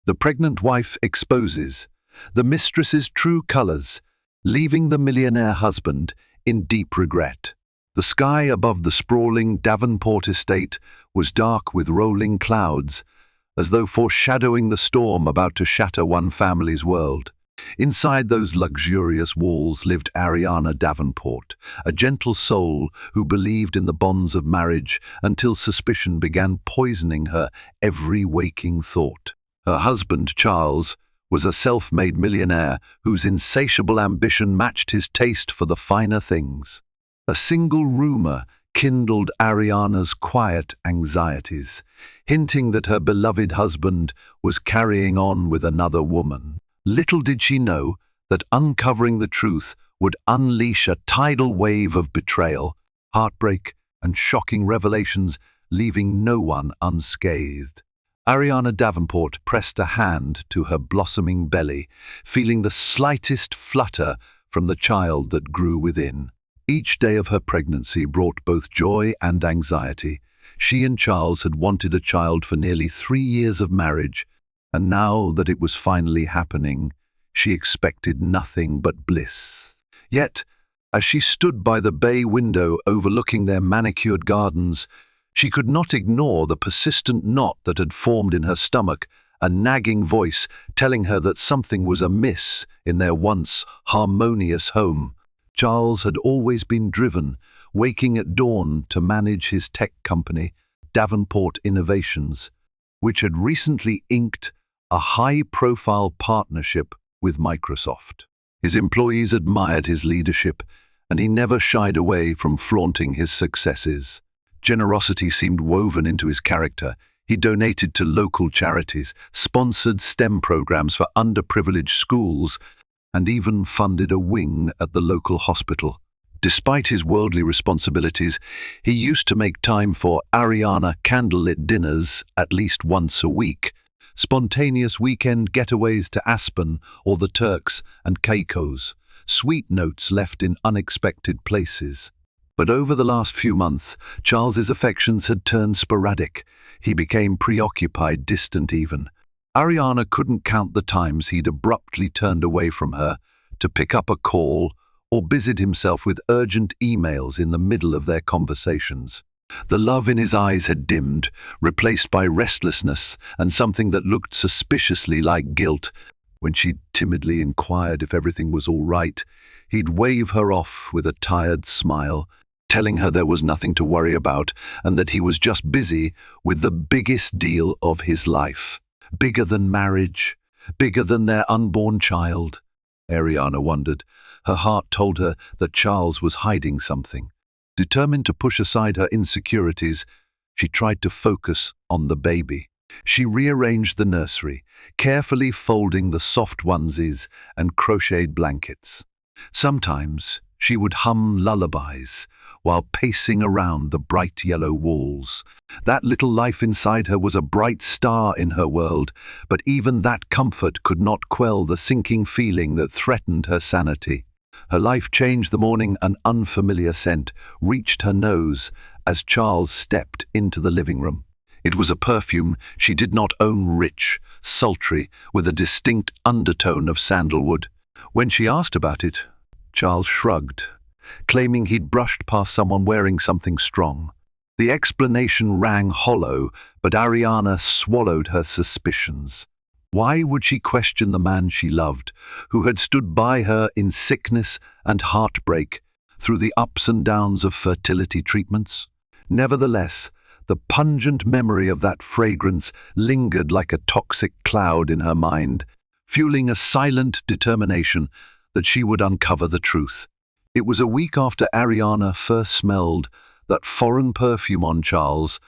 The pregnant wife exposes the mistress's true colors, leaving the millionaire husband in deep regret. The sky above the sprawling Davenport estate was dark with rolling clouds, as though foreshadowing the storm about to shatter one family's world. Inside those luxurious walls lived Ariana Davenport, a gentle soul who believed in the bonds of marriage until suspicion began poisoning her every waking thought. Her husband, Charles, was a self-made millionaire whose insatiable ambition matched his taste for the finer things. A single rumor kindled Ariana's quiet anxieties, hinting that her beloved husband was carrying on with another woman. Little did she know that uncovering the truth would unleash a tidal wave of betrayal, heartbreak, and shocking revelations, leaving no one unscathed. Ariana Davenport pressed a hand to her blossoming belly, feeling the slightest flutter from the child that grew within. Each day of her pregnancy brought both joy and anxiety. She and Charles had wanted a child for nearly 3 years of marriage, and now that it was finally happening, she expected nothing but bliss. Yet, as she stood by the bay window overlooking their manicured gardens, she could not ignore the persistent knot that had formed in her stomach, a nagging voice telling her that something was amiss in their once harmonious home. Charles had always been driven, waking at dawn to manage his tech company, Davenport Innovations, which had recently inked a high-profile partnership with Microsoft. His employees admired his leadership, and he never shied away from flaunting his successes. Generosity seemed woven into his character. He donated to local charities, sponsored STEM programs for underprivileged schools, and even funded a wing at the local hospital. Despite his worldly responsibilities, he used to make time for Ariana candlelit dinners at least once a week, spontaneous weekend getaways to Aspen or the Turks and Caicos, sweet notes left in unexpected places. But over the last few months, Charles's affections had turned sporadic. He became preoccupied, distant even. Ariana couldn't count the times he'd abruptly turned away from her to pick up a call or busied himself with urgent emails in the middle of their conversations. The love in his eyes had dimmed, replaced by restlessness and something that looked suspiciously like guilt. When she timidly inquired if everything was all right, he'd wave her off with a tired smile, telling her there was nothing to worry about and that he was just busy with the biggest deal of his life. Bigger than marriage, bigger than their unborn child. Ariana wondered. Her heart told her that Charles was hiding something. Determined to push aside her insecurities, she tried to focus on the baby. She rearranged the nursery, carefully folding the soft onesies and crocheted blankets. Sometimes she would hum lullabies while pacing around the bright yellow walls. That little life inside her was a bright star in her world, but even that comfort could not quell the sinking feeling that threatened her sanity. Her life changed the morning an unfamiliar scent reached her nose as Charles stepped into the living room. It was a perfume she did not own, rich, sultry, with a distinct undertone of sandalwood. When she asked about it, Charles shrugged, claiming he'd brushed past someone wearing something strong. The explanation rang hollow, but Ariana swallowed her suspicions. Why would she question the man she loved, who had stood by her in sickness and heartbreak through the ups and downs of fertility treatments? Nevertheless, the pungent memory of that fragrance lingered like a toxic cloud in her mind, fueling a silent determination that she would uncover the truth. It was a week after Ariana first smelled that foreign perfume on Charles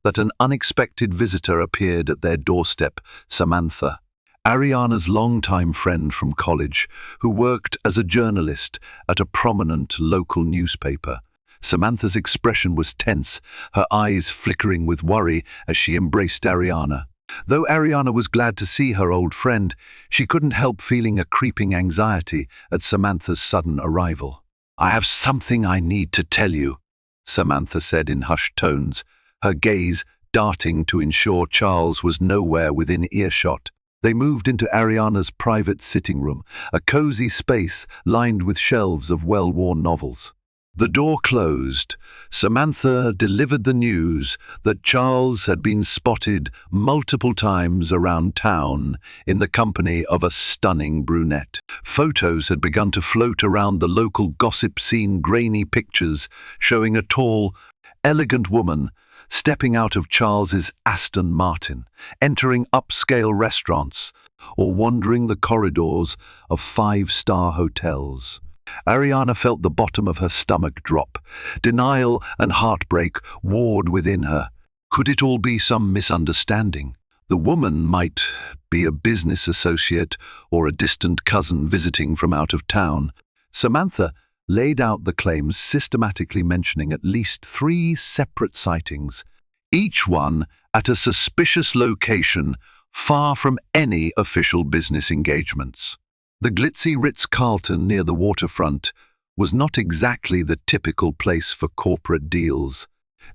that an unexpected visitor appeared at their doorstep, Samantha, Ariana's longtime friend from college, who worked as a journalist at a prominent local newspaper. Samantha's expression was tense, her eyes flickering with worry as she embraced Ariana. Though Ariana was glad to see her old friend, she couldn't help feeling a creeping anxiety at Samantha's sudden arrival. "I have something I need to tell you," Samantha said in hushed tones, her gaze darting to ensure Charles was nowhere within earshot. They moved into Ariana's private sitting room, a cozy space lined with shelves of well-worn novels. The door closed. Samantha delivered the news that Charles had been spotted multiple times around town in the company of a stunning brunette. Photos had begun to float around the local gossip scene, grainy pictures showing a tall, elegant woman stepping out of Charles's Aston Martin, entering upscale restaurants, or wandering the corridors of five-star hotels. Ariana felt the bottom of her stomach drop. Denial and heartbreak warred within her. Could it all be some misunderstanding? The woman might be a business associate or a distant cousin visiting from out of town. Samantha laid out the claims, systematically mentioning at least 3 separate sightings, each one at a suspicious location far from any official business engagements. The glitzy Ritz-Carlton near the waterfront was not exactly the typical place for corporate deals,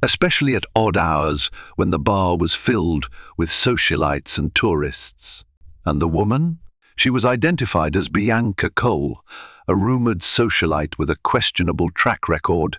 especially at odd hours when the bar was filled with socialites and tourists. And the woman? She was identified as Bianca Cole, a rumored socialite with a questionable track record,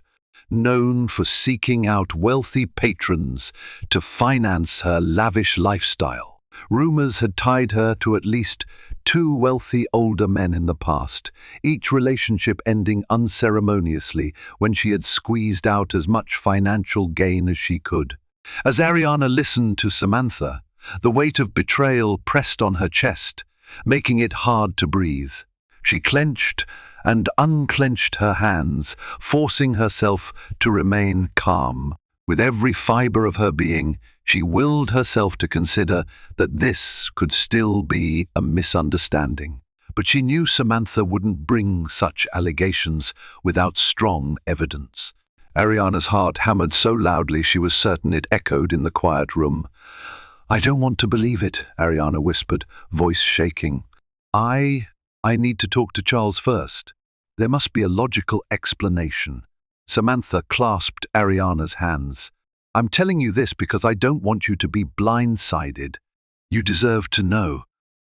known for seeking out wealthy patrons to finance her lavish lifestyle. Rumors had tied her to at least 2 wealthy older men in the past, each relationship ending unceremoniously when she had squeezed out as much financial gain as she could. As Ariana listened to Samantha, the weight of betrayal pressed on her chest, making it hard to breathe. She clenched and unclenched her hands, forcing herself to remain calm. With every fiber of her being, she willed herself to consider that this could still be a misunderstanding. But she knew Samantha wouldn't bring such allegations without strong evidence. Ariana's heart hammered so loudly she was certain it echoed in the quiet room. "I don't want to believe it," Ariana whispered, voice shaking. I need to talk to Charles first. There must be a logical explanation." Samantha clasped Ariana's hands. "I'm telling you this because I don't want you to be blindsided. You deserve to know.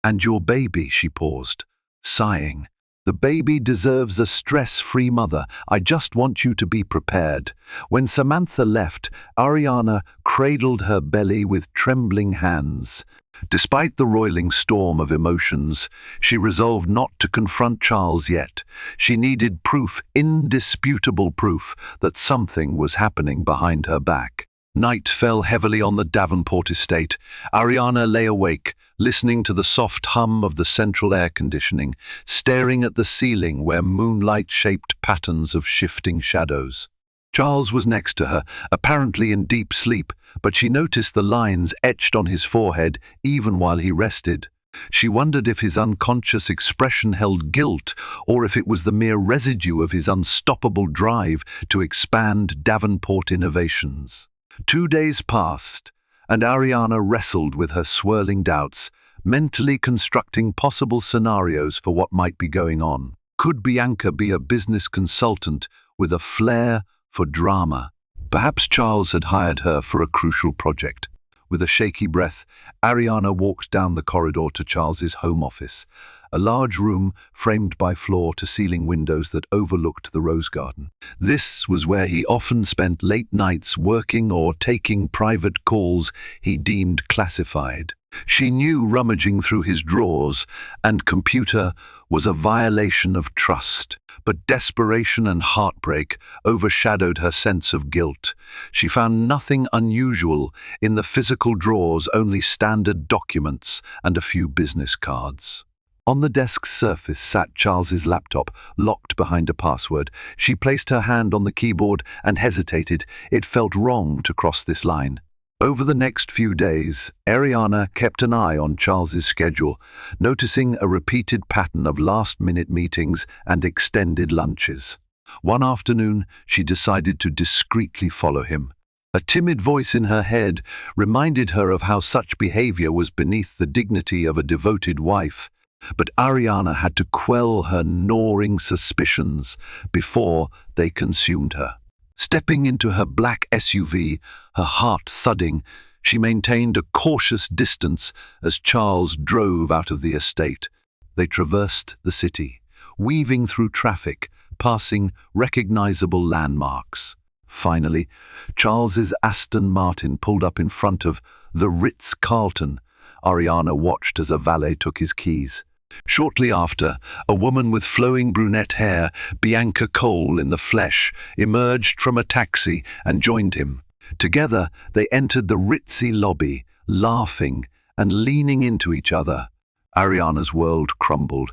And your baby," she paused, sighing. "The baby deserves a stress-free mother. I just want you to be prepared." When Samantha left, Ariana cradled her belly with trembling hands. Despite the roiling storm of emotions, she resolved not to confront Charles yet. She needed proof, indisputable proof, that something was happening behind her back. Night fell heavily on the Davenport estate. Ariana lay awake, listening to the soft hum of the central air conditioning, staring at the ceiling where moonlight shaped patterns of shifting shadows. Charles was next to her, apparently in deep sleep, but she noticed the lines etched on his forehead even while he rested. She wondered if his unconscious expression held guilt, or if it was the mere residue of his unstoppable drive to expand Davenport innovations. 2 days passed, and Ariana wrestled with her swirling doubts, mentally constructing possible scenarios for what might be going on. Could Bianca be a business consultant with a flair for drama? Perhaps Charles had hired her for a crucial project. With a shaky breath, Ariana walked down the corridor to Charles's home office, a large room framed by floor-to-ceiling windows that overlooked the rose garden. This was where he often spent late nights working or taking private calls he deemed classified. She knew rummaging through his drawers and computer was a violation of trust, but desperation and heartbreak overshadowed her sense of guilt. She found nothing unusual in the physical drawers, only standard documents and a few business cards. On the desk's surface sat Charles's laptop, locked behind a password. She placed her hand on the keyboard and hesitated. It felt wrong to cross this line. Over the next few days, Ariana kept an eye on Charles's schedule, noticing a repeated pattern of last-minute meetings and extended lunches. One afternoon, she decided to discreetly follow him. A timid voice in her head reminded her of how such behavior was beneath the dignity of a devoted wife, but Ariana had to quell her gnawing suspicions before they consumed her. Stepping into her black SUV, her heart thudding, She maintained a cautious distance as Charles drove out of the estate. They traversed the city, weaving through traffic, passing recognizable landmarks. Finally, Charles's Aston Martin pulled up in front of the Ritz-Carlton. Ariana watched as a valet took his keys. Shortly after, a woman with flowing brunette hair, Bianca Cole in the flesh, emerged from a taxi and joined him. Together, they entered the ritzy lobby, laughing and leaning into each other. Ariana's world crumbled.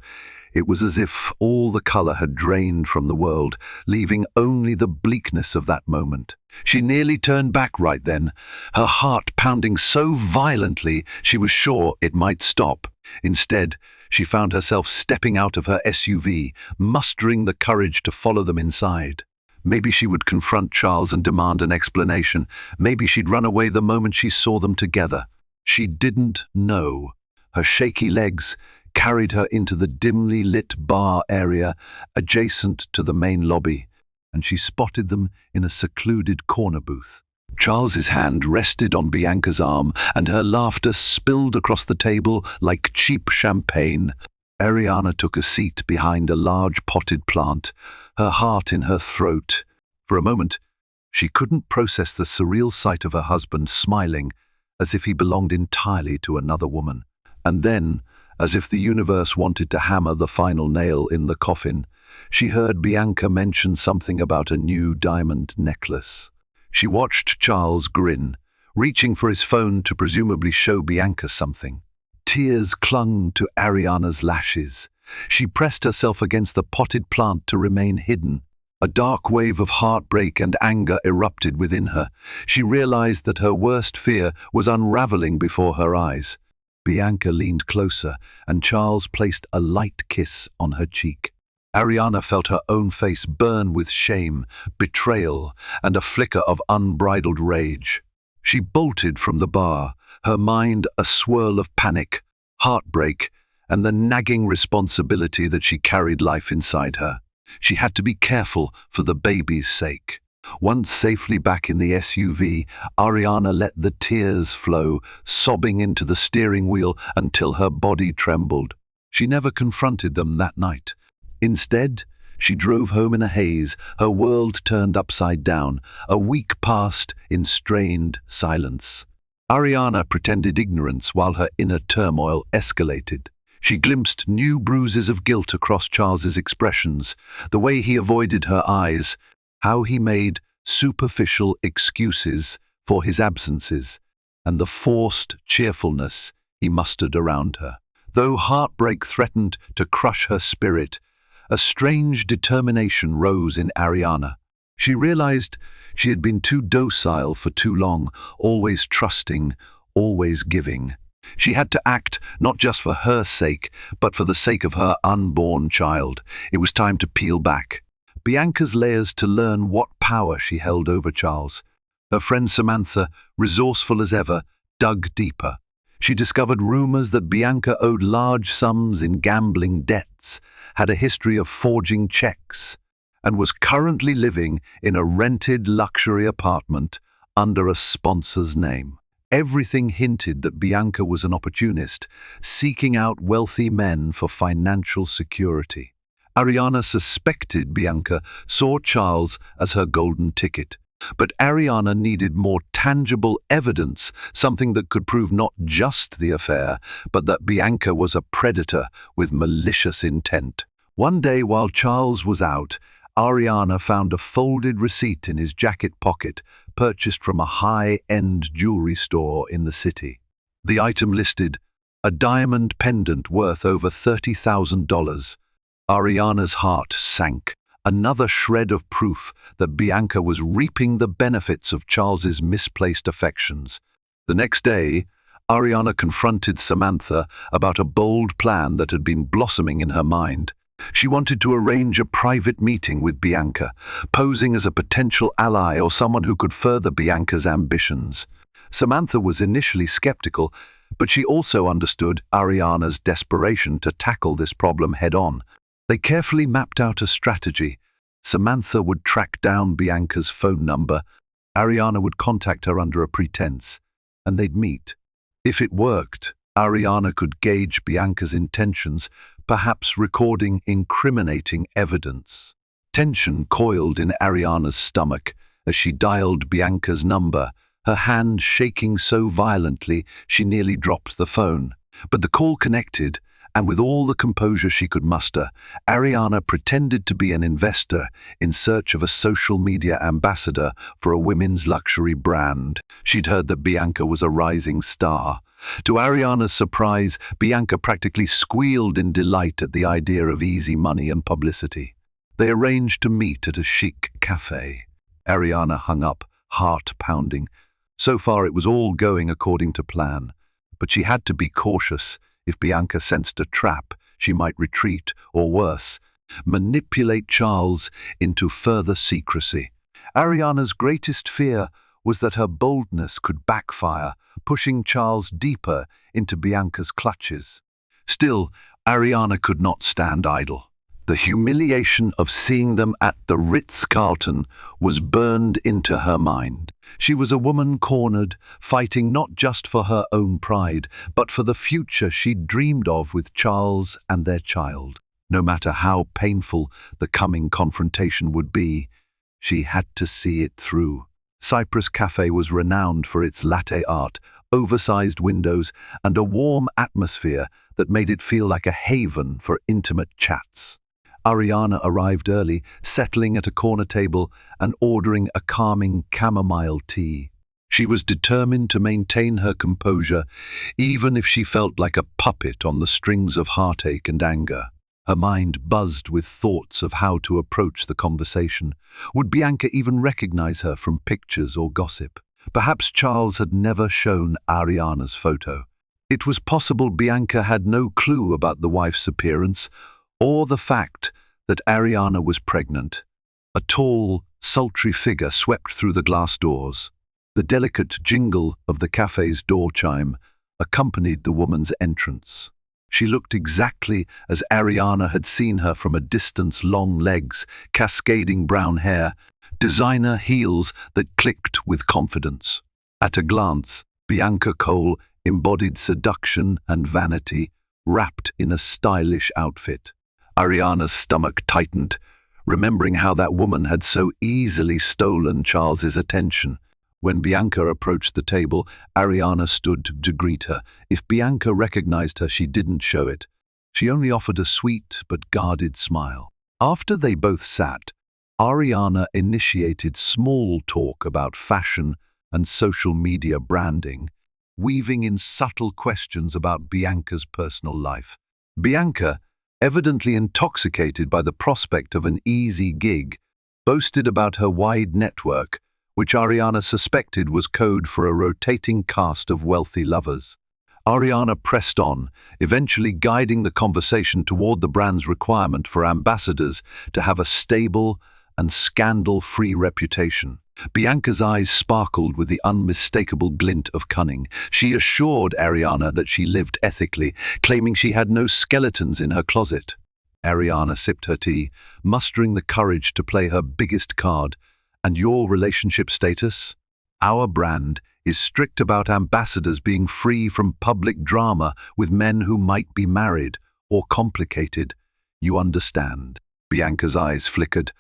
It was as if all the color had drained from the world, leaving only the bleakness of that moment. She nearly turned back right then, her heart pounding so violently she was sure it might stop. Instead, she found herself stepping out of her SUV, mustering the courage to follow them inside. Maybe she would confront Charles and demand an explanation. Maybe she'd run away the moment she saw them together. She didn't know. Her shaky legs carried her into the dimly lit bar area adjacent to the main lobby, and she spotted them in a secluded corner booth. Charles's hand rested on Bianca's arm, and her laughter spilled across the table like cheap champagne. Ariana took a seat behind a large potted plant, her heart in her throat. For a moment, she couldn't process the surreal sight of her husband smiling, as if he belonged entirely to another woman. And then, as if the universe wanted to hammer the final nail in the coffin, she heard Bianca mention something about a new diamond necklace. She watched Charles grin, reaching for his phone to presumably show Bianca something. Tears clung to Ariana's lashes. She pressed herself against the potted plant to remain hidden. A dark wave of heartbreak and anger erupted within her. She realized that her worst fear was unraveling before her eyes. Bianca leaned closer, and Charles placed a light kiss on her cheek. Ariana felt her own face burn with shame, betrayal, and a flicker of unbridled rage. She bolted from the bar, her mind a swirl of panic, heartbreak, and the nagging responsibility that she carried life inside her. She had to be careful for the baby's sake. Once safely back in the SUV, Ariana let the tears flow, sobbing into the steering wheel until her body trembled. She never confronted them that night. Instead, she drove home in a haze, her world turned upside down. A week passed in strained silence. Ariana pretended ignorance while her inner turmoil escalated. She glimpsed new bruises of guilt across Charles's expressions, the way he avoided her eyes, how he made superficial excuses for his absences, and the forced cheerfulness he mustered around her. Though heartbreak threatened to crush her spirit, a strange determination rose in Ariana. She realized she had been too docile for too long, always trusting, always giving. She had to act not just for her sake, but for the sake of her unborn child. It was time to peel back. Bianca's layers to learn what power she held over Charles. Her friend Samantha, resourceful as ever, dug deeper. She discovered rumors that Bianca owed large sums in gambling debts, had a history of forging checks, and was currently living in a rented luxury apartment under a sponsor's name. Everything hinted that Bianca was an opportunist, seeking out wealthy men for financial security. Ariana suspected Bianca saw Charles as her golden ticket. But Ariana needed more tangible evidence, something that could prove not just the affair, but that Bianca was a predator with malicious intent. One day while Charles was out, Ariana found a folded receipt in his jacket pocket, purchased from a high-end jewelry store in the city. The item listed a diamond pendant worth over $30,000. Ariana's heart sank. Another shred of proof that Bianca was reaping the benefits of Charles's misplaced affections. The next day, Ariana confronted Samantha about a bold plan that had been blossoming in her mind. She wanted to arrange a private meeting with Bianca, posing as a potential ally or someone who could further Bianca's ambitions. Samantha was initially skeptical, but she also understood Ariana's desperation to tackle this problem head-on. They carefully mapped out a strategy. Samantha would track down Bianca's phone number. Ariana would contact her under a pretense, and they'd meet. If it worked, Ariana could gauge Bianca's intentions, perhaps recording incriminating evidence. Tension coiled in Ariana's stomach as she dialed Bianca's number, her hand shaking so violently she nearly dropped the phone. But the call connected, and with all the composure she could muster, Ariana pretended to be an investor in search of a social media ambassador for a women's luxury brand. She'd heard that Bianca was a rising star. To Ariana's surprise, Bianca practically squealed in delight at the idea of easy money and publicity. They arranged to meet at a chic cafe. Ariana hung up, heart pounding. So far it was all going according to plan, but she had to be cautious. If Bianca sensed a trap, she might retreat, or worse, manipulate Charles into further secrecy. Ariana's greatest fear was that her boldness could backfire, pushing Charles deeper into Bianca's clutches. Still, Ariana could not stand idle. The humiliation of seeing them at the Ritz-Carlton was burned into her mind. She was a woman cornered, fighting not just for her own pride, but for the future she'd dreamed of with Charles and their child. No matter how painful the coming confrontation would be, she had to see it through. Cypress Cafe was renowned for its latte art, oversized windows, and a warm atmosphere that made it feel like a haven for intimate chats. Ariana arrived early, settling at a corner table and ordering a calming chamomile tea. She was determined to maintain her composure, even if she felt like a puppet on the strings of heartache and anger. Her mind buzzed with thoughts of how to approach the conversation. Would Bianca even recognize her from pictures or gossip? Perhaps Charles had never shown Ariana's photo. It was possible Bianca had no clue about the wife's appearance, or the fact that Ariana was pregnant. A tall, sultry figure swept through the glass doors. The delicate jingle of the cafe's door chime accompanied the woman's entrance. She looked exactly as Ariana had seen her from a distance: long legs, cascading brown hair, designer heels that clicked with confidence. At a glance, Bianca Cole embodied seduction and vanity, wrapped in a stylish outfit. Ariana's stomach tightened, remembering how that woman had so easily stolen Charles's attention. When Bianca approached the table, Ariana stood to greet her. If Bianca recognized her, she didn't show it. She only offered a sweet but guarded smile. After they both sat, Ariana initiated small talk about fashion and social media branding, weaving in subtle questions about Bianca's personal life. Bianca, evidently intoxicated by the prospect of an easy gig, boasted about her wide network, which Ariana suspected was code for a rotating cast of wealthy lovers. Ariana pressed on, eventually guiding the conversation toward the brand's requirement for ambassadors to have a stable and scandal-free reputation. Bianca's eyes sparkled with the unmistakable glint of cunning. She assured Ariana that she lived ethically, claiming she had no skeletons in her closet. Ariana sipped her tea, mustering the courage to play her biggest card. And your relationship status? Our brand is strict about ambassadors being free from public drama with men who might be married or complicated. You understand. Bianca's eyes flickered.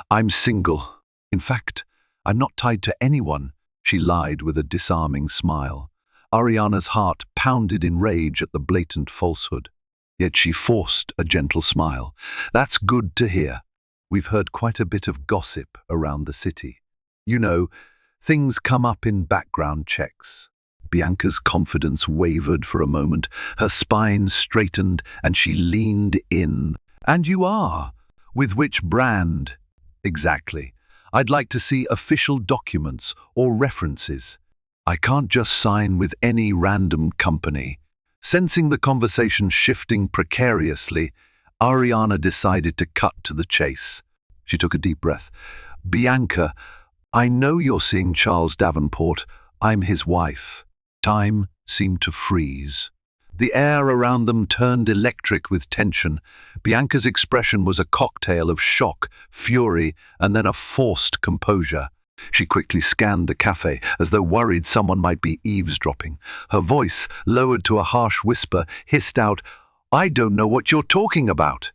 I'm single. In fact, I'm not tied to anyone, she lied with a disarming smile. Ariana's heart pounded in rage at the blatant falsehood. Yet she forced a gentle smile. That's good to hear. We've heard quite a bit of gossip around the city. You know, things come up in background checks. Bianca's confidence wavered for a moment. Her spine straightened and she leaned in. And you are? With which brand? Exactly. I'd like to see official documents or references. I can't just sign with any random company. Sensing the conversation shifting precariously, Ariana decided to cut to the chase. She took a deep breath. Bianca, I know you're seeing Charles Davenport. I'm his wife. Time seemed to freeze. The air around them turned electric with tension. Bianca's expression was a cocktail of shock, fury, and then a forced composure. She quickly scanned the cafe as though worried someone might be eavesdropping. Her voice, lowered to a harsh whisper, hissed out, "I don't know what you're talking about."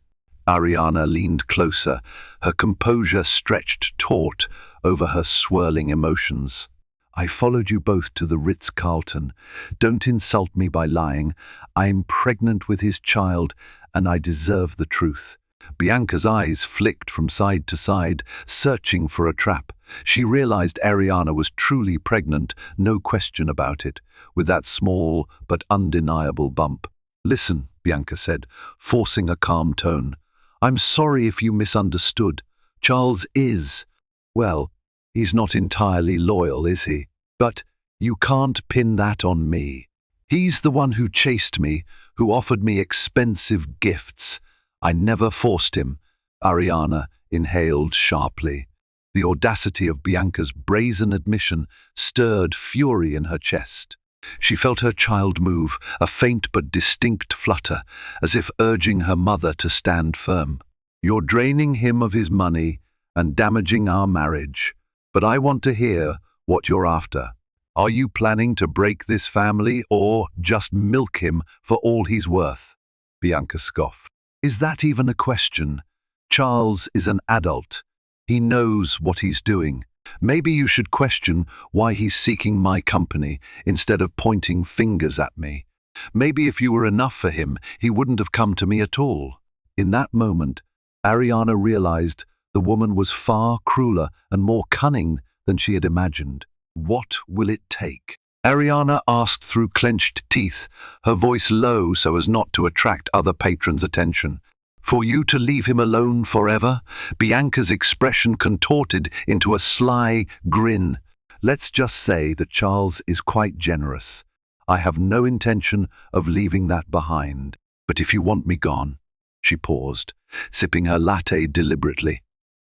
Ariana leaned closer, her composure stretched taut over her swirling emotions. "I followed you both to the Ritz-Carlton. Don't insult me by lying. I'm pregnant with his child, and I deserve the truth." Bianca's eyes flicked from side to side, searching for a trap. She realized Ariana was truly pregnant, no question about it, with that small but undeniable bump. "Listen," Bianca said, forcing a calm tone. "I'm sorry if you misunderstood. Charles is, well, he's not entirely loyal, is he? But you can't pin that on me. He's the one who chased me, who offered me expensive gifts. I never forced him." Ariana inhaled sharply. The audacity of Bianca's brazen admission stirred fury in her chest. She felt her child move, a faint but distinct flutter, as if urging her mother to stand firm. "You're draining him of his money and damaging our marriage, but I want to hear what you're after. Are you planning to break this family or just milk him for all he's worth?" Bianca scoffed. "Is that even a question? Charles is an adult. He knows what he's doing. Maybe you should question why he's seeking my company instead of pointing fingers at me. Maybe if you were enough for him, he wouldn't have come to me at all." In that moment, Ariana realized the woman was far crueler and more cunning than she had imagined. "What will it take?" Ariana asked through clenched teeth, her voice low so as not to attract other patrons' attention. "For you to leave him alone forever?" Bianca's expression contorted into a sly grin. "Let's just say that Charles is quite generous. I have no intention of leaving that behind. But if you want me gone," she paused, sipping her latte deliberately,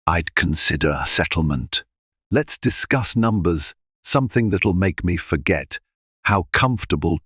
"I'd consider a settlement. Let's discuss numbers, something that'll make me forget how comfortable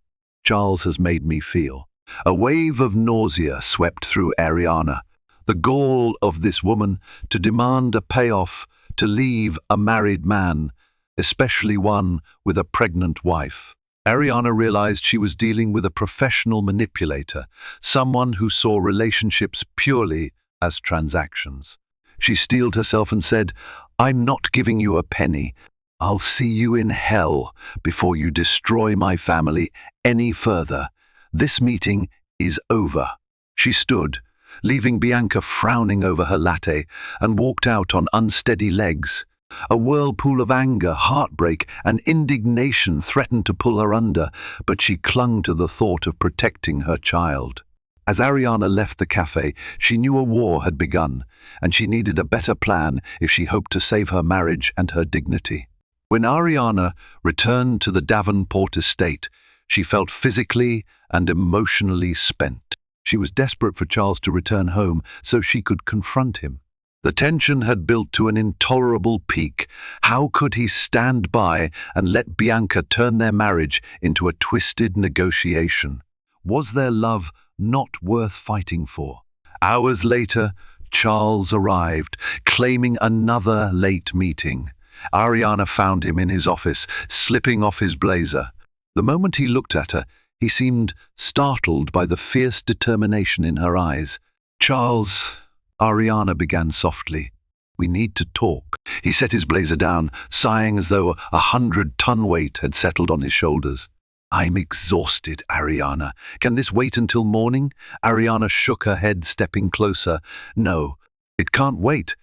Charles has made me feel." A wave of nausea swept through Ariana. The gall of this woman to demand a payoff to leave a married man, especially one with a pregnant wife. Ariana realized she was dealing with a professional manipulator, someone who saw relationships purely as transactions. She steeled herself and said, "I'm not giving you a penny. I'll see you in hell before you destroy my family any further. This meeting is over." She stood, leaving Bianca frowning over her latte, and walked out on unsteady legs. A whirlpool of anger, heartbreak, and indignation threatened to pull her under, but she clung to the thought of protecting her child. As Ariana left the cafe, she knew a war had begun, and she needed a better plan if she hoped to save her marriage and her dignity. When Ariana returned to the Davenport estate, she felt physically and emotionally spent. She was desperate for Charles to return home so she could confront him. The tension had built to an intolerable peak. How could he stand by and let Bianca turn their marriage into a twisted negotiation? Was their love not worth fighting for? Hours later, Charles arrived, claiming another late meeting. Ariana found him in his office, slipping off his blazer. The moment he looked at her, he seemed startled by the fierce determination in her eyes. "Charles," Ariana began softly, "we need to talk." He set his blazer down, sighing as though 100-ton weight had settled on his shoulders. "I'm exhausted, Ariana. Can this wait until morning?" Ariana shook her head, stepping closer. "No, it can't wait.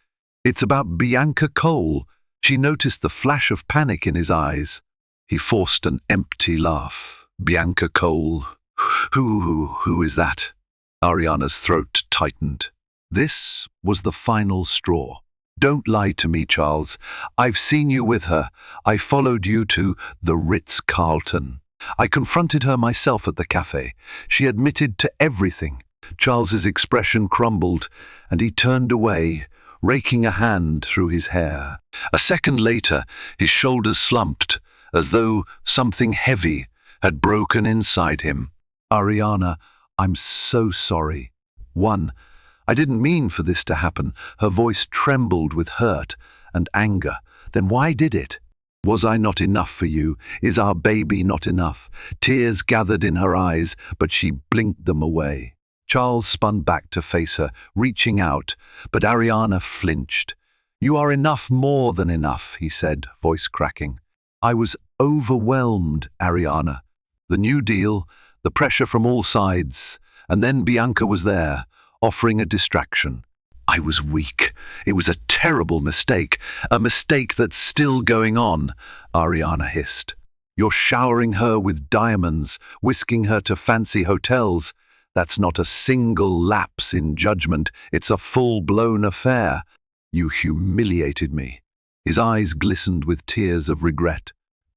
It's about Bianca Cole." She noticed the flash of panic in his eyes. He forced an empty laugh. "Bianca Cole? Who is that?" Ariana's throat tightened. This was the final straw. "Don't lie to me, Charles. I've seen you with her. I followed you to the Ritz-Carlton. I confronted her myself at the cafe. She admitted to everything." Charles's expression crumbled, and he turned away, raking a hand through his hair. A second later, his shoulders slumped, as though something heavy had broken inside him. "Ariana, I'm so sorry. I didn't mean for this to happen." Her voice trembled with hurt and anger. Then why did it? Was I not enough for you? Is our baby not enough? Tears gathered in her eyes, but she blinked them away. Charles spun back to face her, reaching out, but Ariana flinched. You are enough, more than enough, he said, voice cracking. I was overwhelmed, Ariana. The New Deal, the pressure from all sides, and then Bianca was there, offering a distraction. I was weak. It was a terrible mistake, a mistake that's still going on, Ariana hissed. You're showering her with diamonds, whisking her to fancy hotels. That's not a single lapse in judgment, it's a full-blown affair. You humiliated me. His eyes glistened with tears of regret.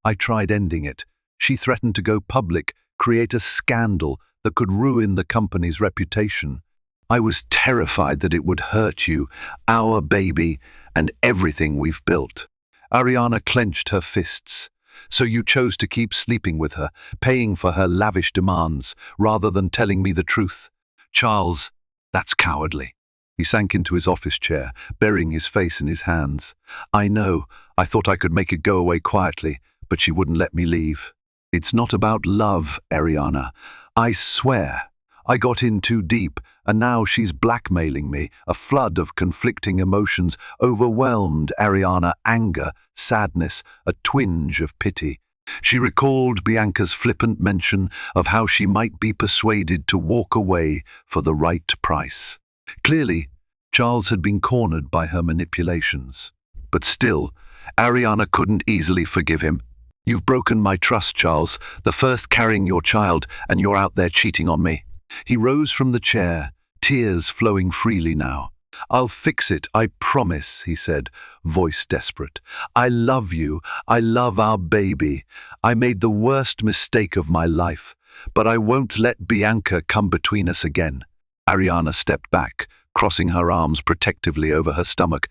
I tried ending it. She threatened to go public, create a scandal that could ruin the company's reputation. I was terrified that it would hurt you, our baby, and everything we've built. Ariana clenched her fists. So you chose to keep sleeping with her, paying for her lavish demands, rather than telling me the truth. Charles, that's cowardly. He sank into his office chair, burying his face in his hands. I know, I thought I could make it go away quietly, but she wouldn't let me leave. It's not about love, Ariana. I swear. I got in too deep, and now she's blackmailing me. A flood of conflicting emotions overwhelmed Ariana, anger, sadness, a twinge of pity. She recalled Bianca's flippant mention of how she might be persuaded to walk away for the right price. Clearly, Charles had been cornered by her manipulations. But still, Ariana couldn't easily forgive him. You've broken my trust, Charles, the first carrying your child, and you're out there cheating on me. He rose from the chair, tears flowing freely now. I'll fix it, I promise, he said, voice desperate. I love you. I love our baby. I made the worst mistake of my life, but I won't let Bianca come between us again. Ariana stepped back, crossing her arms protectively over her stomach.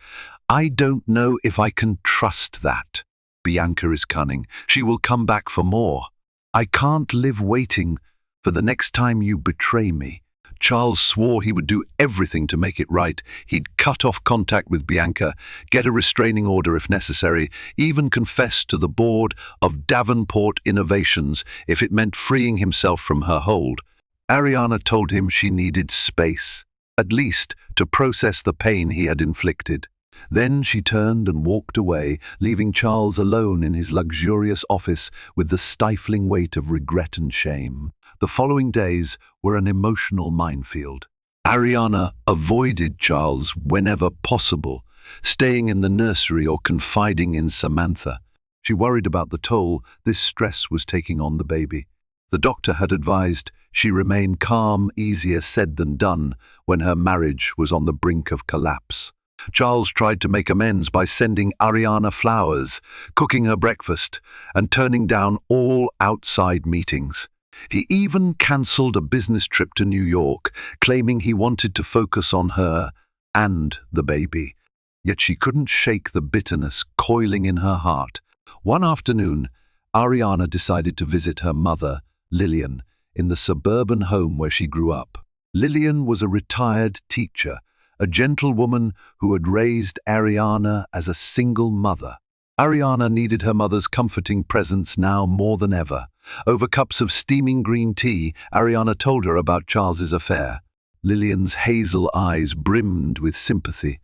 I don't know if I can trust that. Bianca is cunning. She will come back for more. I can't live waiting for the next time you betray me. Charles swore he would do everything to make it right. He'd cut off contact with Bianca, get a restraining order if necessary, even confess to the board of Davenport Innovations if it meant freeing himself from her hold. Ariana told him she needed space, at least to process the pain he had inflicted. Then she turned and walked away, leaving Charles alone in his luxurious office with the stifling weight of regret and shame. The following days were an emotional minefield. Ariana avoided Charles whenever possible, staying in the nursery or confiding in Samantha. She worried about the toll this stress was taking on the baby. The doctor had advised she remain calm, easier said than done, when her marriage was on the brink of collapse. Charles tried to make amends by sending Ariana flowers, cooking her breakfast, and turning down all outside meetings. He even cancelled a business trip to New York, claiming he wanted to focus on her and the baby. Yet she couldn't shake the bitterness coiling in her heart. One afternoon, Ariana decided to visit her mother, Lillian, in the suburban home where she grew up. Lillian was a retired teacher, a gentlewoman who had raised Ariana as a single mother. Ariana needed her mother's comforting presence now more than ever. Over cups of steaming green tea, Ariana told her about Charles's affair. Lillian's hazel eyes brimmed with sympathy.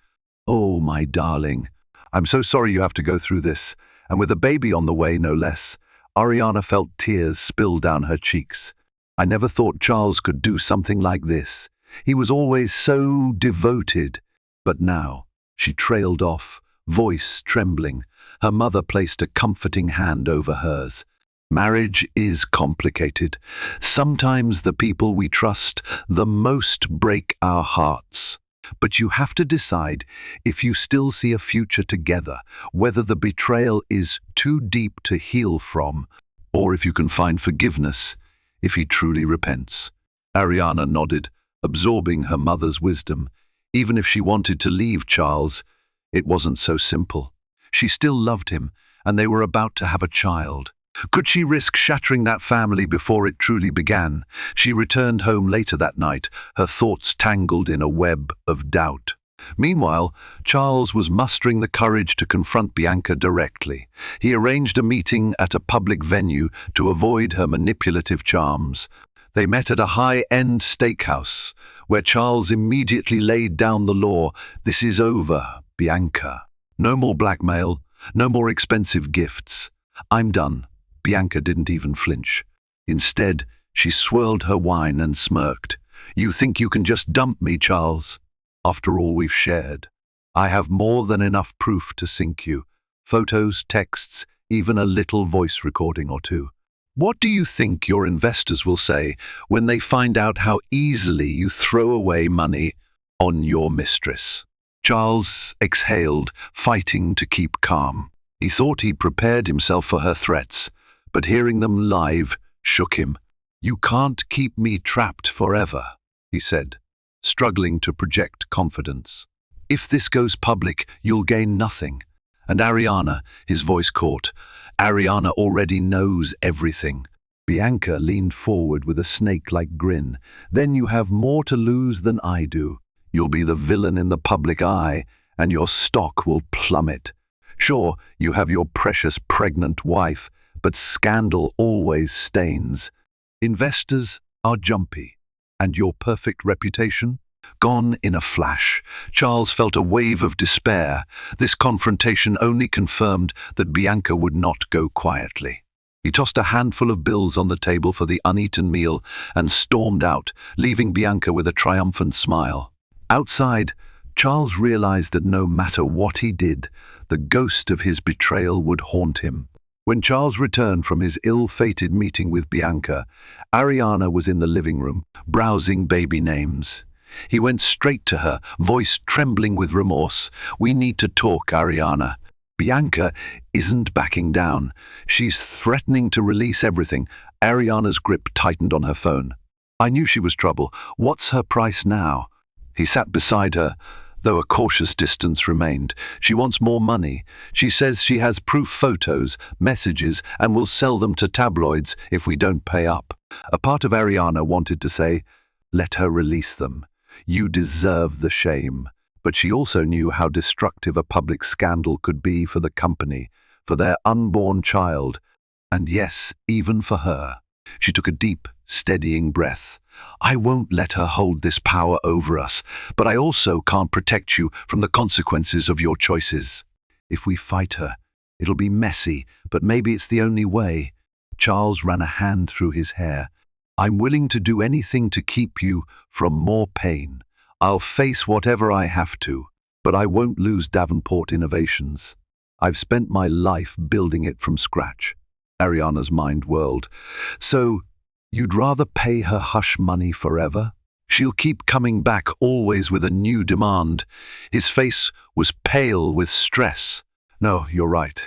Oh, my darling, I'm so sorry you have to go through this. And with a baby on the way, no less. Ariana felt tears spill down her cheeks. I never thought Charles could do something like this. He was always so devoted. But now, she trailed off, voice trembling. Her mother placed a comforting hand over hers. Marriage is complicated. Sometimes the people we trust the most break our hearts. But you have to decide if you still see a future together, whether the betrayal is too deep to heal from, or if you can find forgiveness if he truly repents. Ariana nodded, absorbing her mother's wisdom. Even if she wanted to leave Charles, it wasn't so simple. She still loved him, and they were about to have a child. Could she risk shattering that family before it truly began? She returned home later that night, her thoughts tangled in a web of doubt. Meanwhile, Charles was mustering the courage to confront Bianca directly. He arranged a meeting at a public venue to avoid her manipulative charms. They met at a high-end steakhouse, where Charles immediately laid down the law. "This is over, Bianca. No more blackmail, no more expensive gifts. I'm done." Bianca didn't even flinch. Instead, she swirled her wine and smirked. "You think you can just dump me, Charles? After all we've shared, I have more than enough proof to sink you. Photos, texts, even a little voice recording or two. What do you think your investors will say when they find out how easily you throw away money on your mistress?" Charles exhaled, fighting to keep calm. He thought he'd prepared himself for her threats, but hearing them live shook him. "You can't keep me trapped forever," he said, struggling to project confidence. "If this goes public, you'll gain nothing. And Ariana," his voice caught, "Ariana already knows everything." Bianca leaned forward with a snake-like grin. "Then you have more to lose than I do. You'll be the villain in the public eye, and your stock will plummet. Sure, you have your precious pregnant wife, but scandal always stains. Investors are jumpy. And your perfect reputation? Gone in a flash." Charles felt a wave of despair. This confrontation only confirmed that Bianca would not go quietly. He tossed a handful of bills on the table for the uneaten meal and stormed out, leaving Bianca with a triumphant smile. Outside, Charles realized that no matter what he did, the ghost of his betrayal would haunt him. When Charles returned from his ill-fated meeting with Bianca, Ariana was in the living room, browsing baby names. He went straight to her, voice trembling with remorse. "We need to talk, Ariana." Bianca isn't backing down. She's threatening to release everything. Ariana's grip tightened on her phone. "I knew she was trouble. What's her price now?" He sat beside her, though a cautious distance remained. "She wants more money. She says she has proof photos, messages, and will sell them to tabloids if we don't pay up." A part of Ariana wanted to say, "Let her release them. You deserve the shame." But she also knew how destructive a public scandal could be for the company, for their unborn child, and yes, even for her. She took a deep, steadying breath. "I won't let her hold this power over us, but I also can't protect you from the consequences of your choices. If we fight her, it'll be messy, but maybe it's the only way." Charles ran a hand through his hair. "I'm willing to do anything to keep you from more pain. I'll face whatever I have to, but I won't lose Davenport Innovations. I've spent my life building it from scratch." Ariana's mind whirled. "So, you'd rather pay her hush money forever? She'll keep coming back, always with a new demand." His face was pale with stress. "No, you're right.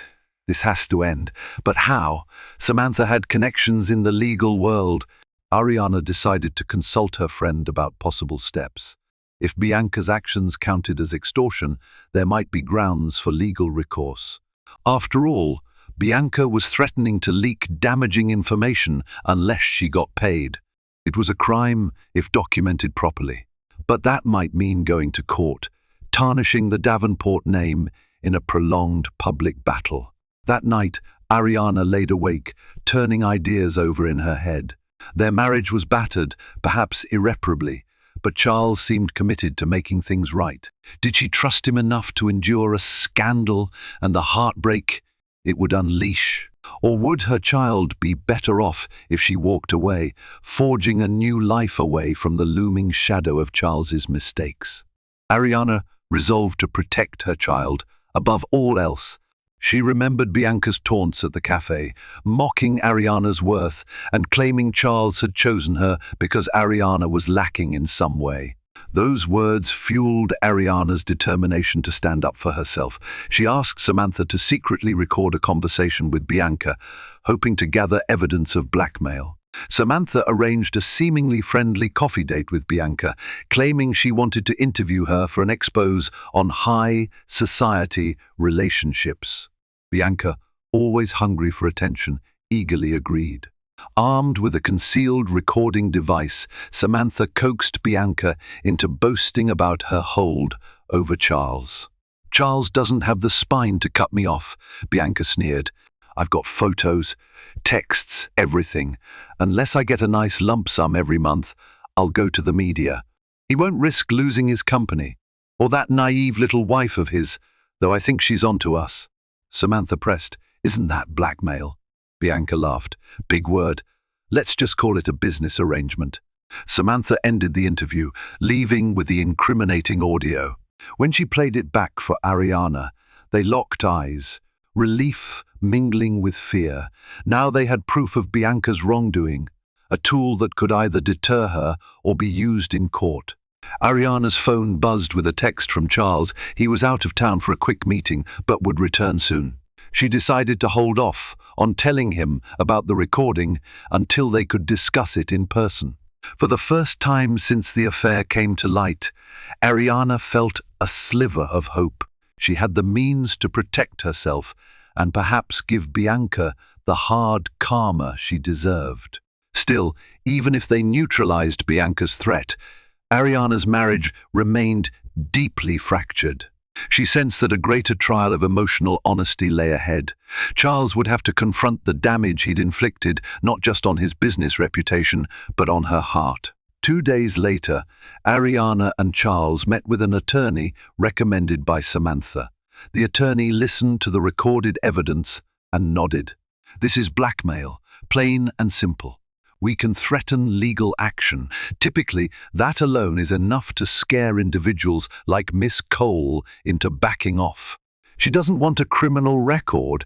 This has to end. But how?" Samantha had connections in the legal world. Ariana decided to consult her friend about possible steps. If Bianca's actions counted as extortion, there might be grounds for legal recourse. After all, Bianca was threatening to leak damaging information unless she got paid. It was a crime if documented properly. But that might mean going to court, tarnishing the Davenport name in a prolonged public battle. That night, Ariana laid awake, turning ideas over in her head. Their marriage was battered, perhaps irreparably, but Charles seemed committed to making things right. Did she trust him enough to endure a scandal and the heartbreak it would unleash? Or would her child be better off if she walked away, forging a new life away from the looming shadow of Charles's mistakes? Ariana resolved to protect her child above all else. She remembered Bianca's taunts at the cafe, mocking Ariana's worth and claiming Charles had chosen her because Ariana was lacking in some way. Those words fueled Ariana's determination to stand up for herself. She asked Samantha to secretly record a conversation with Bianca, hoping to gather evidence of blackmail. Samantha arranged a seemingly friendly coffee date with Bianca, claiming she wanted to interview her for an expose on high society relationships. Bianca, always hungry for attention, eagerly agreed. Armed with a concealed recording device, Samantha coaxed Bianca into boasting about her hold over Charles. "Charles doesn't have the spine to cut me off," Bianca sneered. "I've got photos, texts, everything. Unless I get a nice lump sum every month, I'll go to the media. He won't risk losing his company. Or that naive little wife of his, though I think she's onto us." Samantha pressed. "Isn't that blackmail?" Bianca laughed. "Big word. Let's just call it a business arrangement." Samantha ended the interview, leaving with the incriminating audio. When she played it back for Ariana, they locked eyes, relief mingling with fear. Now they had proof of Bianca's wrongdoing, a tool that could either deter her or be used in court. Ariana's phone buzzed with a text from Charles. He was out of town for a quick meeting, but would return soon. She decided to hold off on telling him about the recording until they could discuss it in person. For the first time since the affair came to light, Ariana felt a sliver of hope. She had the means to protect herself and perhaps give Bianca the hard karma she deserved. Still, even if they neutralized Bianca's threat, Ariana's marriage remained deeply fractured. She sensed that a greater trial of emotional honesty lay ahead. Charles would have to confront the damage he'd inflicted, not just on his business reputation, but on her heart. 2 days later, Ariana and Charles met with an attorney recommended by Samantha. The attorney listened to the recorded evidence and nodded. "This is blackmail, plain and simple. We can threaten legal action. Typically, that alone is enough to scare individuals like Miss Cole into backing off. She doesn't want a criminal record,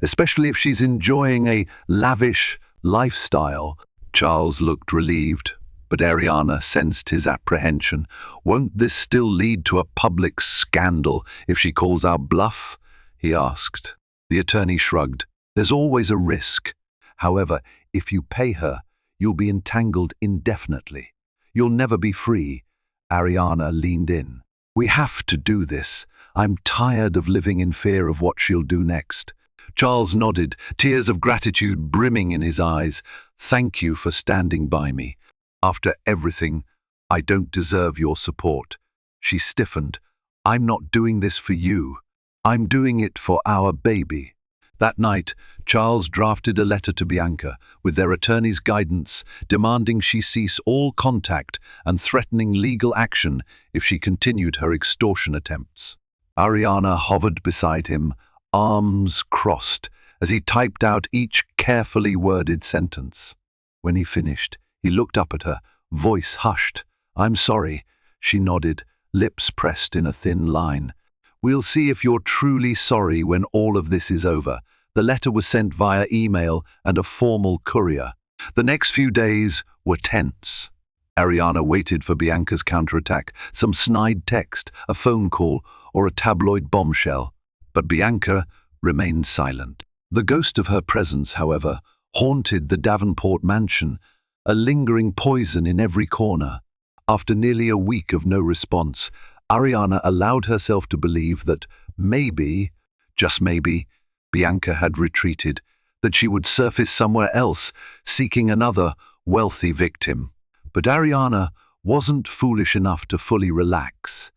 especially if she's enjoying a lavish lifestyle." Charles looked relieved, but Ariana sensed his apprehension. "Won't this still lead to a public scandal if she calls our bluff?" he asked. The attorney shrugged. "There's always a risk. However, if you pay her, you'll be entangled indefinitely. You'll never be free." Ariana leaned in. "We have to do this. I'm tired of living in fear of what she'll do next." Charles nodded, tears of gratitude brimming in his eyes. "Thank you for standing by me. After everything, I don't deserve your support." She stiffened. "I'm not doing this for you. I'm doing it for our baby." That night, Charles drafted a letter to Bianca, with their attorney's guidance, demanding she cease all contact and threatening legal action if she continued her extortion attempts. Ariana hovered beside him, arms crossed, as he typed out each carefully worded sentence. When he finished, he looked up at her, voice hushed. "I'm sorry," she nodded, lips pressed in a thin line. "We'll see if you're truly sorry when all of this is over." The letter was sent via email and a formal courier. The next few days were tense. Ariana waited for Bianca's counterattack, some snide text, a phone call, or a tabloid bombshell. But Bianca remained silent. The ghost of her presence, however, haunted the Davenport mansion, a lingering poison in every corner. After nearly a week of no response, Ariana allowed herself to believe that maybe, just maybe, Bianca had retreated, that she would surface somewhere else, seeking another wealthy victim. But Ariana wasn't foolish enough to fully relax.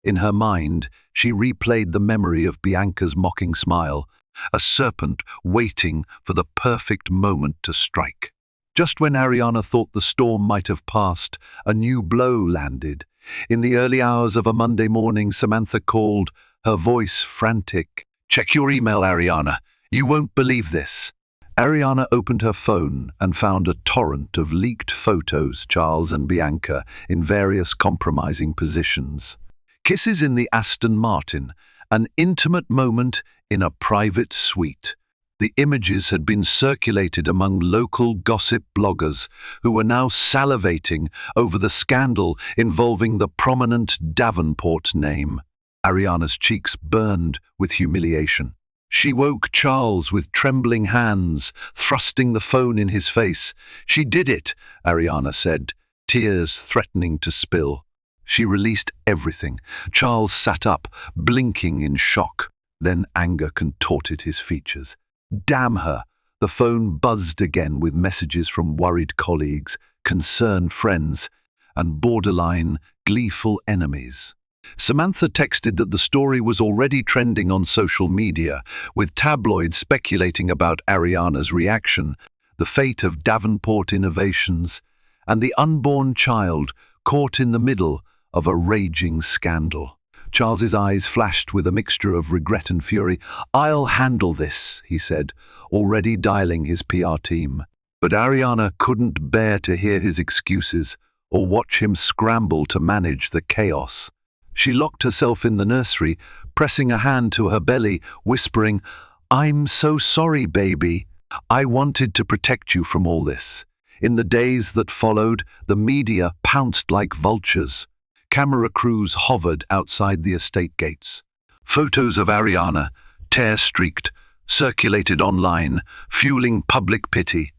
In her mind, she replayed the memory of Bianca's mocking smile, a serpent waiting for the perfect moment to strike. Just when Ariana thought the storm might have passed, a new blow landed. In the early hours of a Monday morning, Samantha called, her voice frantic. "Check your email, Ariana. You won't believe this." Ariana opened her phone and found a torrent of leaked photos, Charles and Bianca, in various compromising positions. Kisses in the Aston Martin, an intimate moment in a private suite. The images had been circulated among local gossip bloggers who were now salivating over the scandal involving the prominent Davenport name. Ariana's cheeks burned with humiliation. She woke Charles with trembling hands, thrusting the phone in his face. "She did it," Ariana said, tears threatening to spill. She released everything. Charles sat up, blinking in shock. Then anger contorted his features. "Damn her! The phone buzzed again with messages from worried colleagues, concerned friends, and borderline, gleeful enemies. Samantha texted that the story was already trending on social media, with tabloids speculating about Ariana's reaction, the fate of Davenport Innovations, and the unborn child caught in the middle of a raging scandal. Charles's eyes flashed with a mixture of regret and fury. "I'll handle this," he said, already dialing his PR team. But Ariana couldn't bear to hear his excuses or watch him scramble to manage the chaos. She locked herself in the nursery, pressing a hand to her belly, whispering, "I'm so sorry, baby. I wanted to protect you from all this." In the days that followed, the media pounced like vultures. Camera crews hovered outside the estate gates. Photos of Ariana, tear-streaked, circulated online, fueling public pity.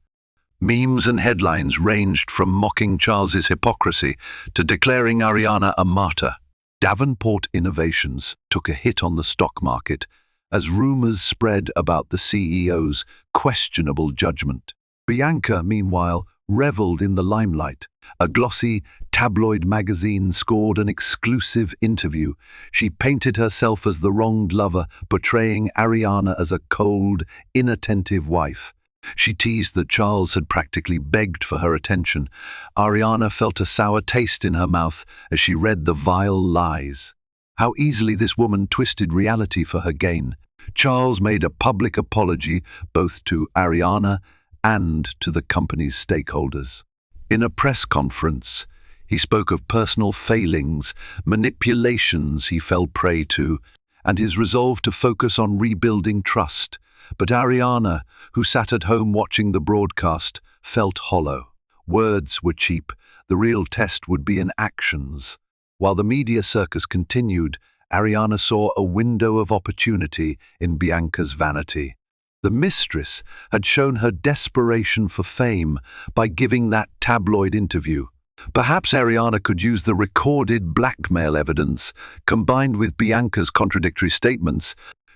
Memes and headlines ranged from mocking Charles's hypocrisy to declaring Ariana a martyr. Davenport Innovations took a hit on the stock market as rumors spread about the CEO's questionable judgment. Bianca, meanwhile, reveled in the limelight. A glossy tabloid magazine scored an exclusive interview. She painted herself as the wronged lover, portraying Ariana as a cold, inattentive wife. She teased that Charles had practically begged for her attention. Ariana felt a sour taste in her mouth as she read the vile lies. How easily this woman twisted reality for her gain. Charles made a public apology both to Ariana and to the company's stakeholders. In a press conference, he spoke of personal failings, manipulations he fell prey to, and his resolve to focus on rebuilding trust. But Ariana, who sat at home watching the broadcast, felt hollow. Words were cheap. The real test would be in actions. While the media circus continued, Ariana saw a window of opportunity in Bianca's vanity. The Mistress had shown her desperation for fame by giving that tabloid interview. Perhaps Ariana could use the recorded blackmail evidence, combined with Bianca's contradictory statements,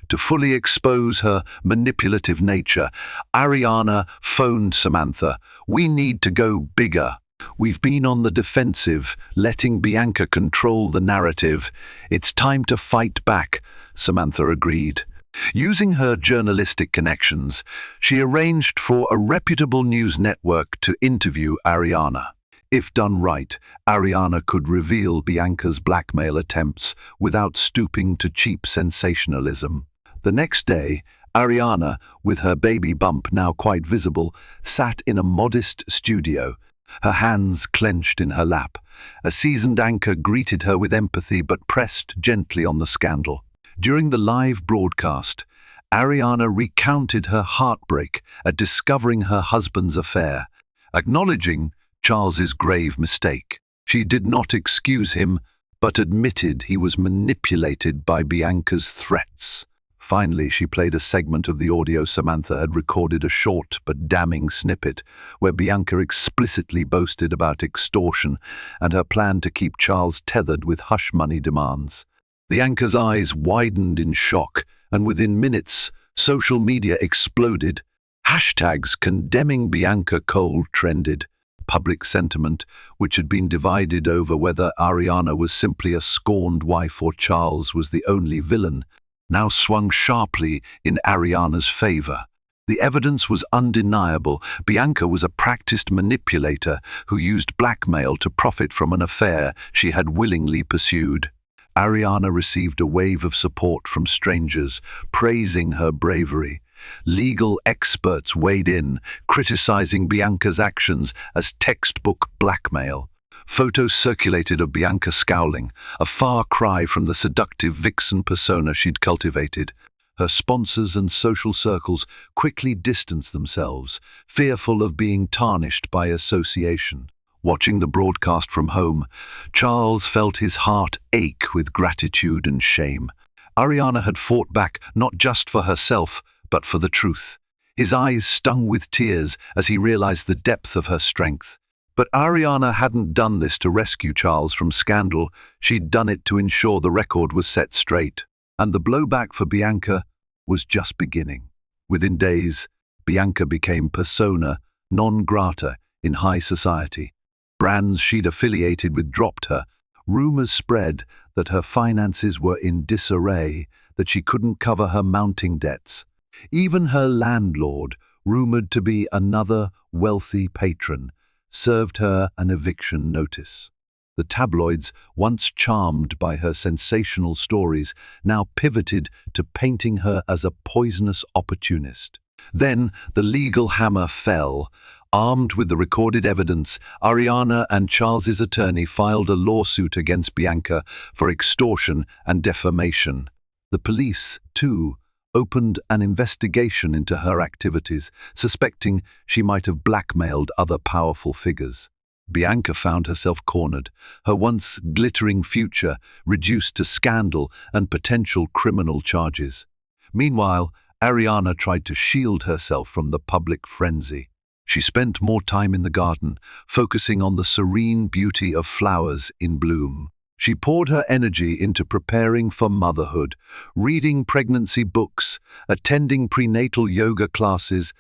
to fully expose her manipulative nature. Ariana phoned Samantha. "We need to go bigger. We've been on the defensive, letting Bianca control the narrative. It's time to fight back," Samantha agreed. Using her journalistic connections, she arranged for a reputable news network to interview Ariana. If done right, Ariana could reveal Bianca's blackmail attempts without stooping to cheap sensationalism. The next day, Ariana, with her baby bump now quite visible, sat in a modest studio, her hands clenched in her lap. A seasoned anchor greeted her with empathy but pressed gently on the scandal. During the live broadcast, Ariana recounted her heartbreak at discovering her husband's affair, acknowledging Charles's grave mistake. She did not excuse him, but admitted he was manipulated by Bianca's threats. Finally, she played a segment of the audio Samantha had recorded, a short but damning snippet, where Bianca explicitly boasted about extortion and her plan to keep Charles tethered with hush money demands. The anchor's eyes widened in shock, and within minutes, social media exploded. Hashtags condemning Bianca cold trended. Public sentiment, which had been divided over whether Ariana was simply a scorned wife or Charles was the only villain, now swung sharply in Ariana's favor. The evidence was undeniable. Bianca was a practiced manipulator who used blackmail to profit from an affair she had willingly pursued. Ariana received a wave of support from strangers, praising her bravery. Legal experts weighed in, criticizing Bianca's actions as textbook blackmail. Photos circulated of Bianca scowling, a far cry from the seductive vixen persona she'd cultivated. Her sponsors and social circles quickly distanced themselves, fearful of being tarnished by association. Watching the broadcast from home, Charles felt his heart ache with gratitude and shame. Ariana had fought back not just for herself, but for the truth. His eyes stung with tears as he realized the depth of her strength. But Ariana hadn't done this to rescue Charles from scandal. She'd done it to ensure the record was set straight. And the blowback for Bianca was just beginning. Within days, Bianca became persona non grata in high society. Brands she'd affiliated with dropped her. Rumors spread that her finances were in disarray, that she couldn't cover her mounting debts. Even her landlord, rumored to be another wealthy patron, served her an eviction notice. The tabloids, once charmed by her sensational stories, now pivoted to painting her as a poisonous opportunist. Then the legal hammer fell. Armed with the recorded evidence, Ariana and Charles's attorney filed a lawsuit against Bianca for extortion and defamation. The police, too, opened an investigation into her activities, suspecting she might have blackmailed other powerful figures. Bianca found herself cornered, her once glittering future reduced to scandal and potential criminal charges. Meanwhile, Ariana tried to shield herself from the public frenzy. She spent more time in the garden, focusing on the serene beauty of flowers in bloom. She poured her energy into preparing for motherhood, reading pregnancy books, attending prenatal yoga classes,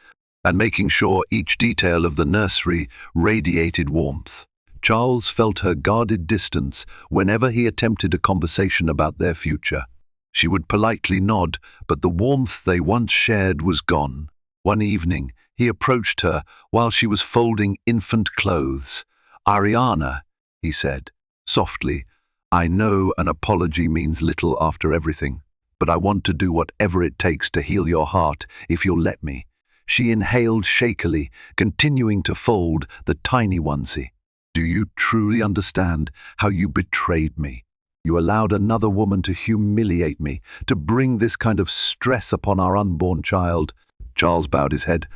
and making sure each detail of the nursery radiated warmth. Charles felt her guarded distance whenever he attempted a conversation about their future. She would politely nod, but the warmth they once shared was gone. One evening, he approached her while she was folding infant clothes. "Ariana," he said, softly, "I know an apology means little after everything, but I want to do whatever it takes to heal your heart if you'll let me." She inhaled shakily, continuing to fold the tiny onesie. "Do you truly understand how you betrayed me? You allowed another woman to humiliate me, to bring this kind of stress upon our unborn child." Charles bowed his head.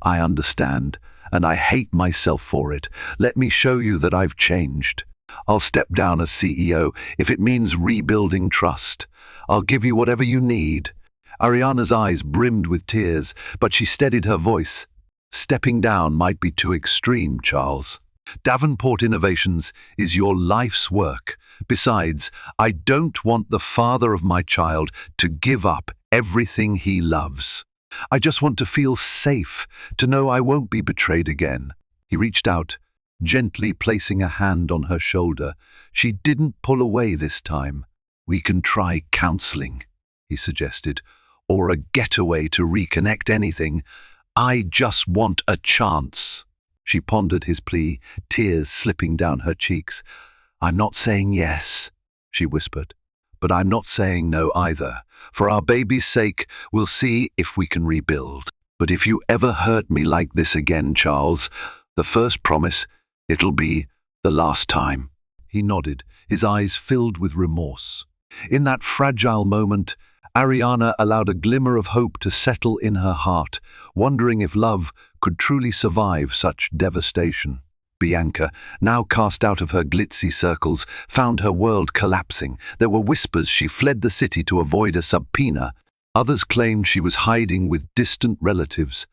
"I understand, and I hate myself for it. Let me show you that I've changed. I'll step down as CEO if it means rebuilding trust. I'll give you whatever you need." Ariana's eyes brimmed with tears, but she steadied her voice. "Stepping down might be too extreme, Charles. Davenport Innovations is your life's work. Besides, I don't want the father of my child to give up everything he loves. I just want to feel safe, to know I won't be betrayed again." He reached out, gently placing a hand on her shoulder. She didn't pull away this time. "We can try counseling," he suggested, "or a getaway to reconnect anything. I just want a chance." She pondered his plea, tears slipping down her cheeks. "I'm not saying yes," she whispered, "but I'm not saying no either. For our baby's sake, we'll see if we can rebuild. But if you ever hurt me like this again, Charles, the first promise, it'll be the last time." He nodded, his eyes filled with remorse. In that fragile moment, Ariana allowed a glimmer of hope to settle in her heart, wondering if love could truly survive such devastation. Bianca, now cast out of her glitzy circles, found her world collapsing. There were whispers she fled the city to avoid a subpoena. Others claimed she was hiding with distant relatives,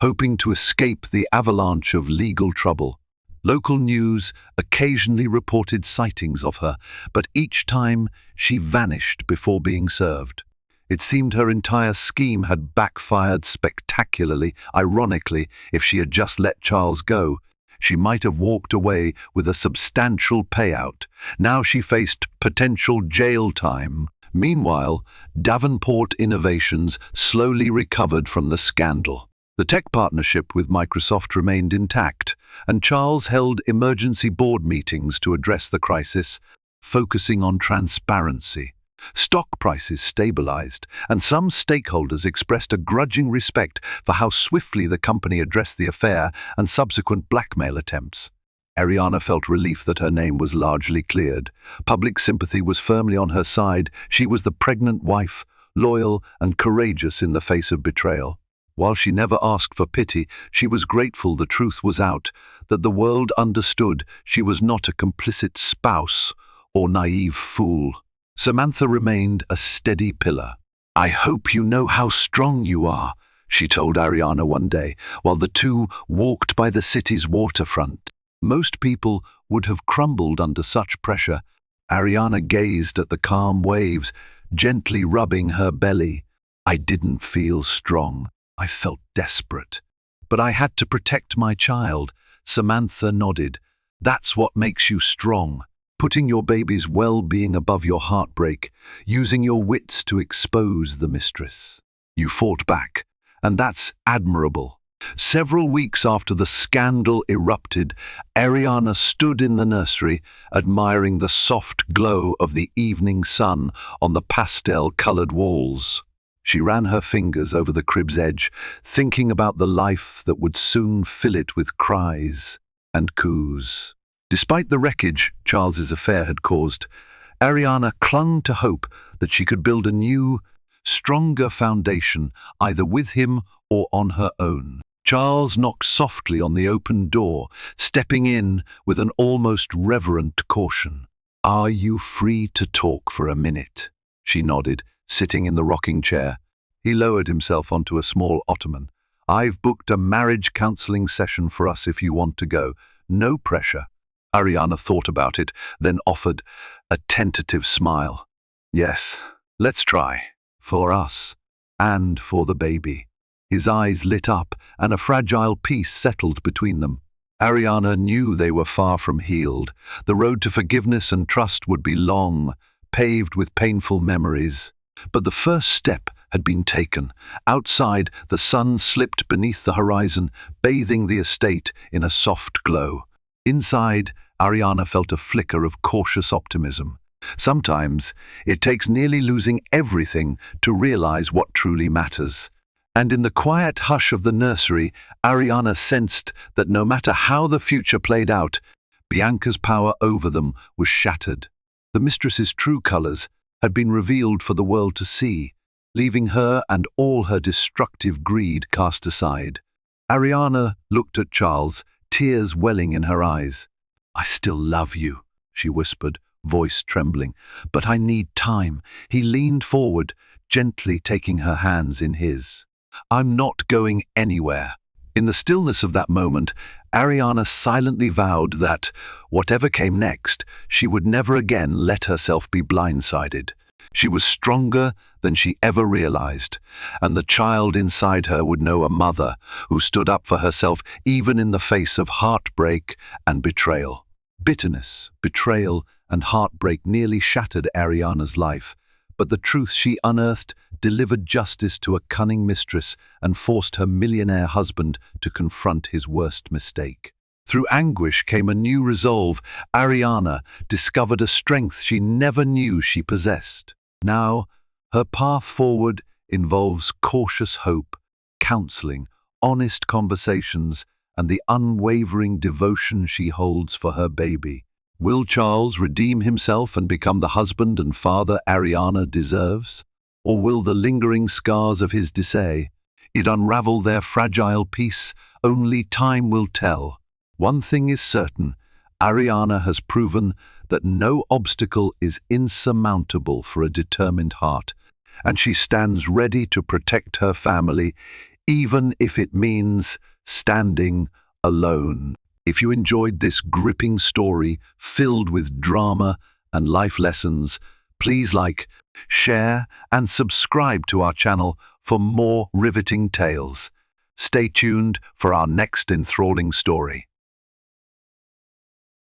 hoping to escape the avalanche of legal trouble. Local news occasionally reported sightings of her, but each time she vanished before being served. It seemed her entire scheme had backfired spectacularly. Ironically, if she had just let Charles go, she might have walked away with a substantial payout. Now she faced potential jail time. Meanwhile, Davenport Innovations slowly recovered from the scandal. The tech partnership with Microsoft remained intact, and Charles held emergency board meetings to address the crisis, focusing on transparency. Stock prices stabilized, and some stakeholders expressed a grudging respect for how swiftly the company addressed the affair and subsequent blackmail attempts. Ariana felt relief that her name was largely cleared. Public sympathy was firmly on her side. She was the pregnant wife, loyal and courageous in the face of betrayal. While she never asked for pity, she was grateful the truth was out, that the world understood she was not a complicit spouse or naive fool. Samantha remained a steady pillar. "I hope you know how strong you are," she told Ariana one day, while the two walked by the city's waterfront. Most people would have crumbled under such pressure. Ariana gazed at the calm waves, gently rubbing her belly. "I didn't feel strong. I felt desperate. But I had to protect my child. Samantha nodded. That's what makes you strong. Putting your baby's well-being above your heartbreak, using your wits to expose the mistress. You fought back, and that's admirable. Several weeks after the scandal erupted, Ariana stood in the nursery, admiring the soft glow of the evening sun on the pastel-colored walls. She ran her fingers over the crib's edge, thinking about the life that would soon fill it with cries and coos. Despite the wreckage Charles's affair had caused, Ariana clung to hope that she could build a new, stronger foundation either with him or on her own. Charles knocked softly on the open door, stepping in with an almost reverent caution. "Are you free to talk for a minute?" She nodded, sitting in the rocking chair. He lowered himself onto a small ottoman. "I've booked a marriage counseling session for us if you want to go. No pressure." Ariana thought about it, then offered a tentative smile. "Yes, let's try. For us. And for the baby." His eyes lit up, and a fragile peace settled between them. Ariana knew they were far from healed. The road to forgiveness and trust would be long, paved with painful memories. But the first step had been taken. Outside, the sun slipped beneath the horizon, bathing the estate in a soft glow. Inside, Ariana felt a flicker of cautious optimism. Sometimes, it takes nearly losing everything to realize what truly matters. And in the quiet hush of the nursery, Ariana sensed that no matter how the future played out, Bianca's power over them was shattered. The mistress's true colors had been revealed for the world to see, leaving her and all her destructive greed cast aside. Ariana looked at Charles, tears welling in her eyes. "I still love you," she whispered, voice trembling, "but I need time." He leaned forward, gently taking her hands in his. "I'm not going anywhere." In the stillness of that moment, Ariana silently vowed that, whatever came next, she would never again let herself be blindsided. She was stronger than she ever realized, and the child inside her would know a mother who stood up for herself even in the face of heartbreak and betrayal. Bitterness, betrayal, and heartbreak nearly shattered Ariana's life, but the truth she unearthed delivered justice to a cunning mistress and forced her millionaire husband to confront his worst mistake. Through anguish came a new resolve. Ariana discovered a strength she never knew she possessed. Now, her path forward involves cautious hope, counseling, honest conversations, and the unwavering devotion she holds for her baby. Will Charles redeem himself and become the husband and father Ariana deserves? Or will the lingering scars of his decay unravel their fragile peace? Only time will tell. One thing is certain, Ariana has proven that no obstacle is insurmountable for a determined heart, and she stands ready to protect her family, even if it means standing alone. If you enjoyed this gripping story filled with drama and life lessons, please like, share, and subscribe to our channel for more riveting tales. Stay tuned for our next enthralling story.